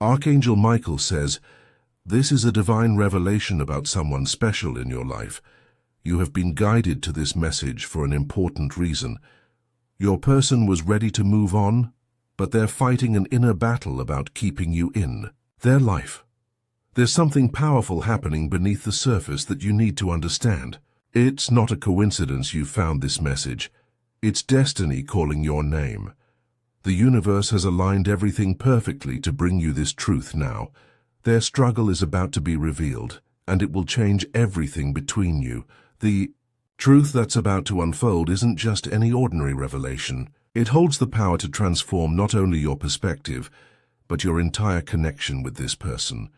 Archangel Michael says, "This is a divine revelation about someone special in your life. You have been guided to this message for an important reason. Your person was ready to move on, but they're fighting an inner battle about keeping you in their life. There's something powerful happening beneath the surface that you need to understand. It's not a coincidence you found this message. It's destiny calling your name. The universe has aligned everything perfectly to bring you this truth now. Their struggle is about to be revealed, and it will change everything between you. The truth that's about to unfold isn't just any ordinary revelation. It holds the power to transform not only your perspective, but your entire connection with this person.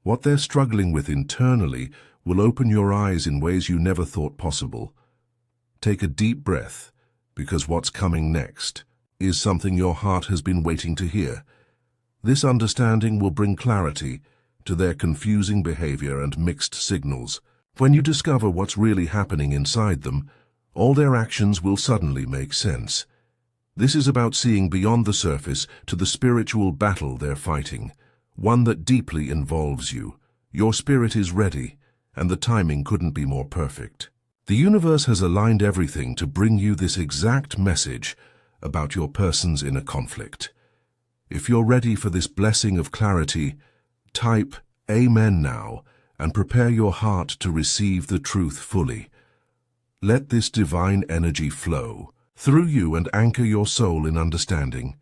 What they're struggling with internally will open your eyes in ways you never thought possible. Take a deep breath, because what's coming next is something your heart has been waiting to hear. This understanding will bring clarity to their confusing behavior and mixed signals. When you discover what's really happening inside them, all their actions will suddenly make sense. This is about seeing beyond the surface to the spiritual battle they're fighting, one that deeply involves you. Your spirit is ready, and the timing couldn't be more perfect. The universe has aligned everything to bring you this exact message about your person's inner conflict. If you're ready for this blessing of clarity, type Amen now and prepare your heart to receive the truth fully. Let this divine energy flow through you and anchor your soul in understanding.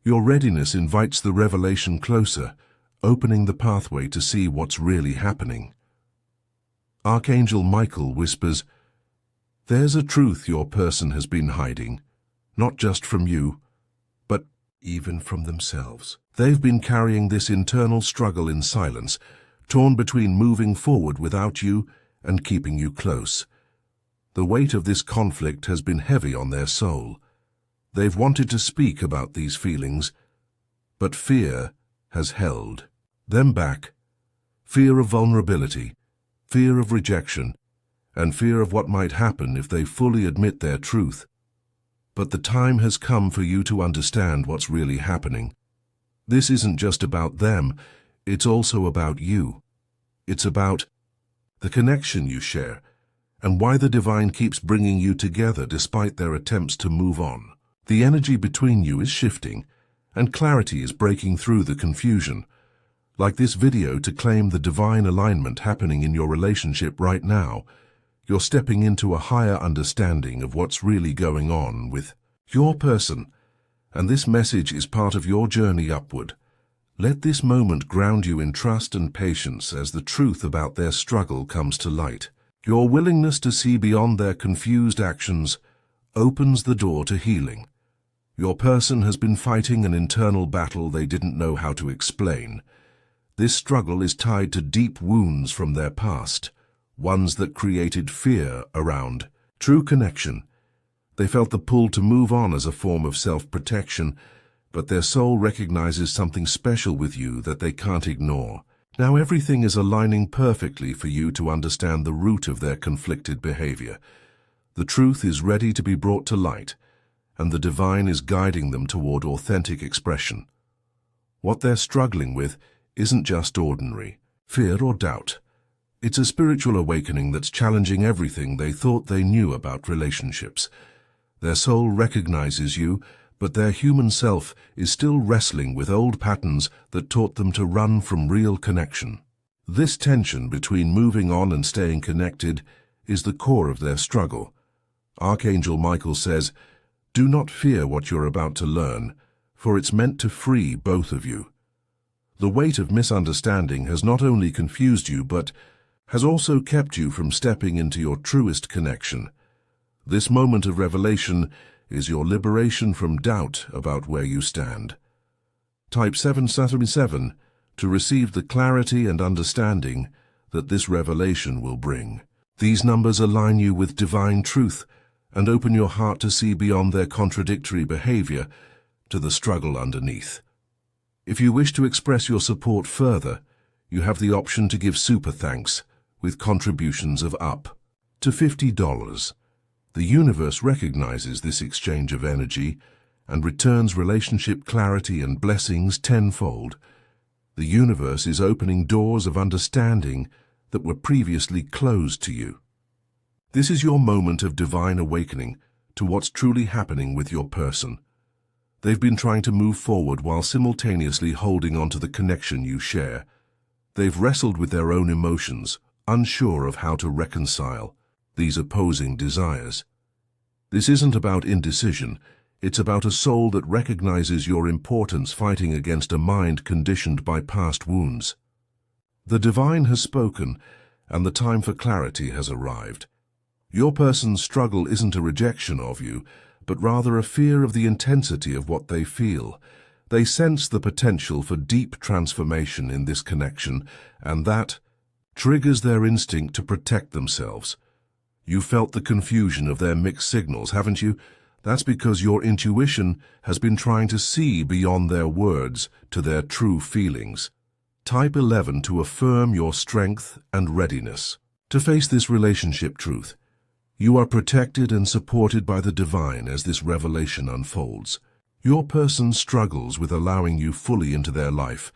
Your readiness invites the revelation closer, opening the pathway to see what's really happening. Archangel Michael whispers, "There's a truth your person has been hiding, not just from you, but even from themselves. They've been carrying this internal struggle in silence, torn between moving forward without you and keeping you close. The weight of this conflict has been heavy on their soul. They've wanted to speak about these feelings, but fear has held them back. Fear of vulnerability, fear of rejection, and fear of what might happen if they fully admit their truth. But the time has come for you to understand what's really happening. This isn't just about them, it's also about you. It's about the connection you share, and why the divine keeps bringing you together despite their attempts to move on. The energy between you is shifting, and clarity is breaking through the confusion. Like this video to claim the divine alignment happening in your relationship right now, you're stepping into a higher understanding of what's really going on with your person, and this message is part of your journey upward. Let this moment ground you in trust and patience as the truth about their struggle comes to light. Your willingness to see beyond their confused actions opens the door to healing. Your person has been fighting an internal battle they didn't know how to explain. This struggle is tied to deep wounds from their past, ones that created fear around true connection. They felt the pull to move on as a form of self-protection, but their soul recognizes something special with you that they can't ignore. Now everything is aligning perfectly for you to understand the root of their conflicted behavior. The truth is ready to be brought to light, and the divine is guiding them toward authentic expression. What they're struggling with isn't just ordinary fear or doubt. It's a spiritual awakening that's challenging everything they thought they knew about relationships. Their soul recognizes you, but their human self is still wrestling with old patterns that taught them to run from real connection. This tension between moving on and staying connected is the core of their struggle. Archangel Michael says, "Do not fear what you're about to learn, for it's meant to free both of you." The weight of misunderstanding has not only confused you, but has also kept you from stepping into your truest connection. This moment of revelation is your liberation from doubt about where you stand. Type 777 to receive the clarity and understanding that this revelation will bring. These numbers align you with divine truth and open your heart to see beyond their contradictory behavior to the struggle underneath. If you wish to express your support further, you have the option to give super thanks with contributions of up to $50. The universe recognizes this exchange of energy and returns relationship clarity and blessings tenfold. The universe is opening doors of understanding that were previously closed to you. This is your moment of divine awakening to what's truly happening with your person. They've been trying to move forward while simultaneously holding on to the connection you share. They've wrestled with their own emotions, unsure of how to reconcile these opposing desires. This isn't about indecision. It's about a soul that recognizes your importance fighting against a mind conditioned by past wounds. The divine has spoken, and the time for clarity has arrived. Your person's struggle isn't a rejection of you, but rather a fear of the intensity of what they feel. They sense the potential for deep transformation in this connection, and that triggers their instinct to protect themselves. You felt the confusion of their mixed signals, haven't you? That's because your intuition has been trying to see beyond their words to their true feelings. Type 11 to affirm your strength and readiness to face this relationship truth. You are protected and supported by the divine as this revelation unfolds. Your person struggles with allowing you fully into their life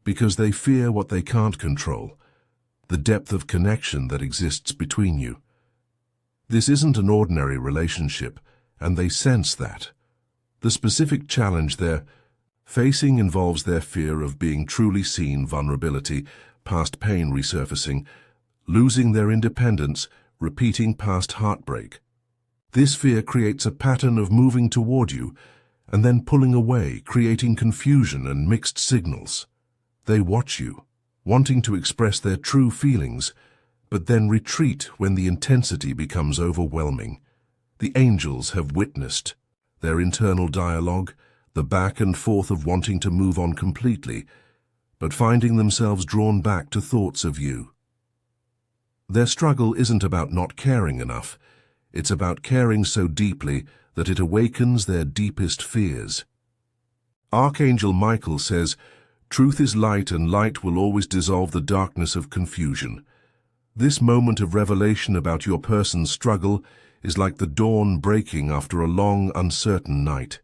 because they fear what they can't control, the depth of connection that exists between you. This isn't an ordinary relationship, and they sense that. The specific challenge they're facing involves their fear of being truly seen, vulnerability, past pain resurfacing, losing their independence, repeating past heartbreak. This fear creates a pattern of moving toward you and then pulling away, creating confusion and mixed signals. They watch you, wanting to express their true feelings, but then retreat when the intensity becomes overwhelming. The angels have witnessed their internal dialogue, the back and forth of wanting to move on completely, but finding themselves drawn back to thoughts of you. Their struggle isn't about not caring enough. It's about caring so deeply that it awakens their deepest fears. Archangel Michael says, "Truth is light, and light will always dissolve the darkness of confusion." This moment of revelation about your person's struggle is like the dawn breaking after a long, uncertain night.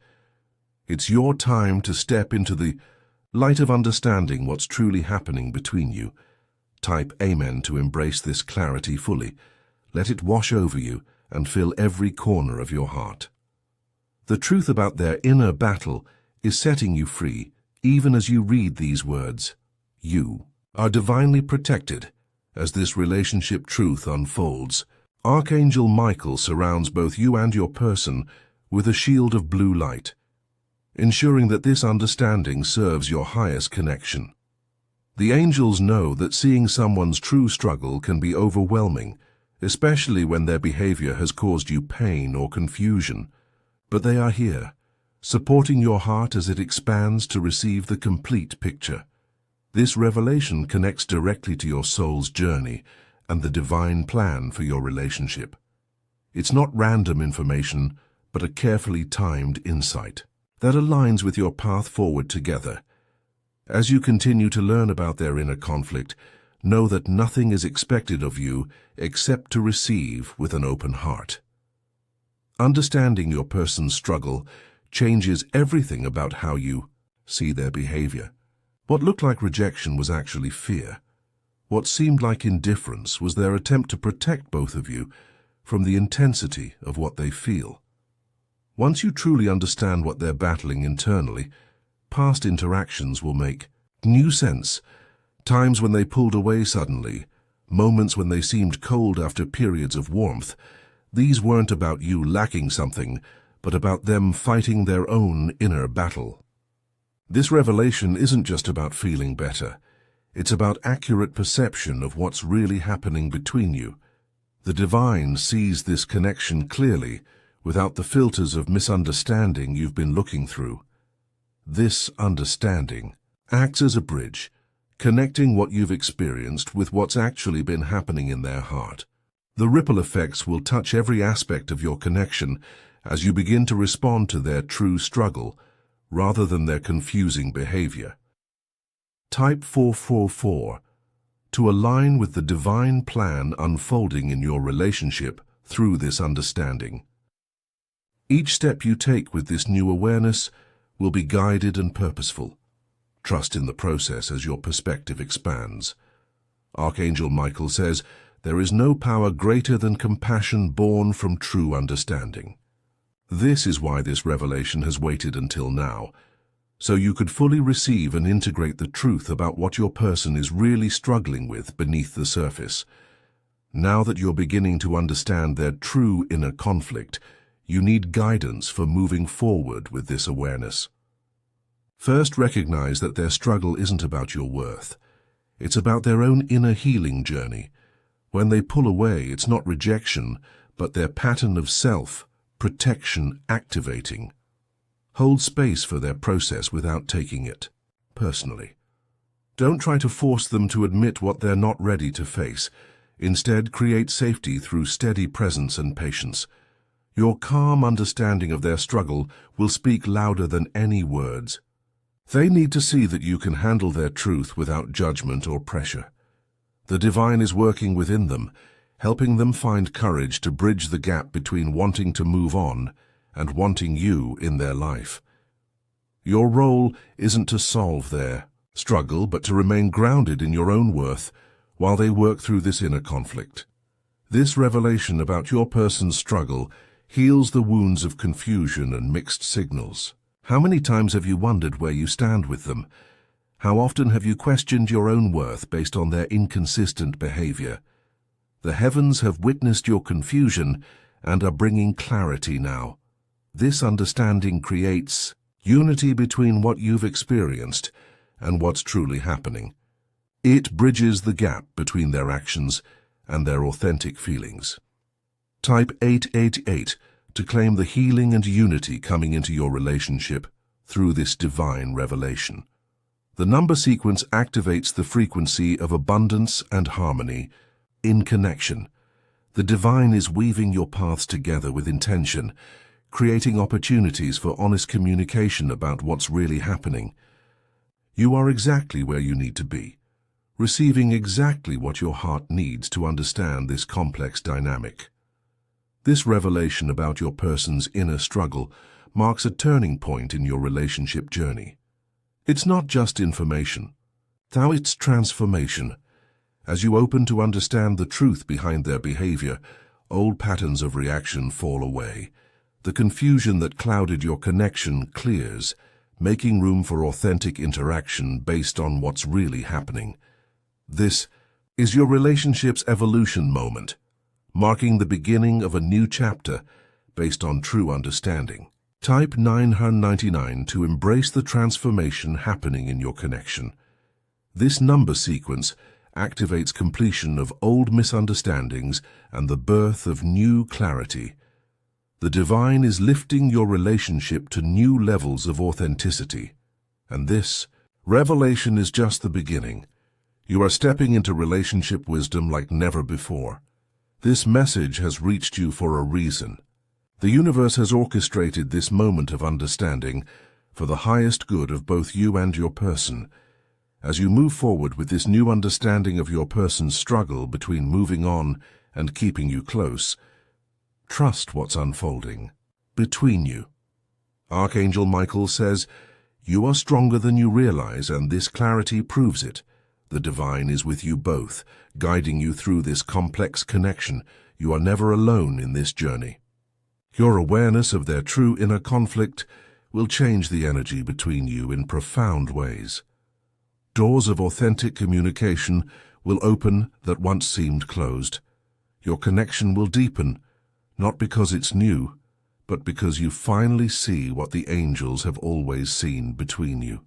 It's your time to step into the light of understanding what's truly happening between you. Type Amen to embrace this clarity fully. Let it wash over you and fill every corner of your heart. The truth about their inner battle is setting you free, even as you read these words. You are divinely protected as this relationship truth unfolds. Archangel Michael surrounds both you and your person with a shield of blue light, ensuring that this understanding serves your highest connection. The angels know that seeing someone's true struggle can be overwhelming, especially when their behavior has caused you pain or confusion. But they are here, supporting your heart as it expands to receive the complete picture. This revelation connects directly to your soul's journey and the divine plan for your relationship. It's not random information, but a carefully timed insight that aligns with your path forward together. As you continue to learn about their inner conflict, know that nothing is expected of you except to receive with an open heart. Understanding your person's struggle changes everything about how you see their behavior. What looked like rejection was actually fear. What seemed like indifference was their attempt to protect both of you from the intensity of what they feel. Once you truly understand what they're battling internally, past interactions will make new sense. Times when they pulled away suddenly, moments when they seemed cold after periods of warmth. These weren't about you lacking something, but about them fighting their own inner battle. This revelation isn't just about feeling better. It's about accurate perception of what's really happening between you. The divine sees this connection clearly, without the filters of misunderstanding you've been looking through. This understanding acts as a bridge, connecting what you've experienced with what's actually been happening in their heart. The ripple effects will touch every aspect of your connection as you begin to respond to their true struggle, rather than their confusing behavior. Type 444 to align with the divine plan unfolding in your relationship through this understanding. Each step you take with this new awareness will be guided and purposeful. Trust in the process as your perspective expands. Archangel Michael says, there is no power greater than compassion born from true understanding. This is why this revelation has waited until now, so you could fully receive and integrate the truth about what your person is really struggling with beneath the surface. Now that you're beginning to understand their true inner conflict, you need guidance for moving forward with this awareness. First, recognize that their struggle isn't about your worth. It's about their own inner healing journey. When they pull away, it's not rejection, but their pattern of self-protection activating. Hold space for their process without taking it personally. Don't try to force them to admit what they're not ready to face. Instead, create safety through steady presence and patience. Your calm understanding of their struggle will speak louder than any words. They need to see that you can handle their truth without judgment or pressure. The divine is working within them, helping them find courage to bridge the gap between wanting to move on and wanting you in their life. Your role isn't to solve their struggle, but to remain grounded in your own worth while they work through this inner conflict. This revelation about your person's struggle heals the wounds of confusion and mixed signals. How many times have you wondered where you stand with them? How often have you questioned your own worth based on their inconsistent behavior? The heavens have witnessed your confusion and are bringing clarity now. This understanding creates unity between what you've experienced and what's truly happening. It bridges the gap between their actions and their authentic feelings. Type 888 to claim the healing and unity coming into your relationship through this divine revelation. The number sequence activates the frequency of abundance and harmony in connection. The divine is weaving your paths together with intention, creating opportunities for honest communication about what's really happening. You are exactly where you need to be, receiving exactly what your heart needs to understand this complex dynamic. This revelation about your person's inner struggle marks a turning point in your relationship journey. It's not just information, now it's transformation. As you open to understand the truth behind their behavior, old patterns of reaction fall away. The confusion that clouded your connection clears, making room for authentic interaction based on what's really happening. This is your relationship's evolution moment, marking the beginning of a new chapter based on true understanding. Type 999 to embrace the transformation happening in your connection. This number sequence activates completion of old misunderstandings and the birth of new clarity. The divine is lifting your relationship to new levels of authenticity. And this revelation is just the beginning. You are stepping into relationship wisdom like never before. This message has reached you for a reason. The universe has orchestrated this moment of understanding for the highest good of both you and your person. As you move forward with this new understanding of your person's struggle between moving on and keeping you close, trust what's unfolding between you. Archangel Michael says, you are stronger than you realize, and this clarity proves it. The divine is with you both, guiding you through this complex connection. You are never alone in this journey. Your awareness of their true inner conflict will change the energy between you in profound ways. Doors of authentic communication will open that once seemed closed. Your connection will deepen, not because it's new, but because you finally see what the angels have always seen between you.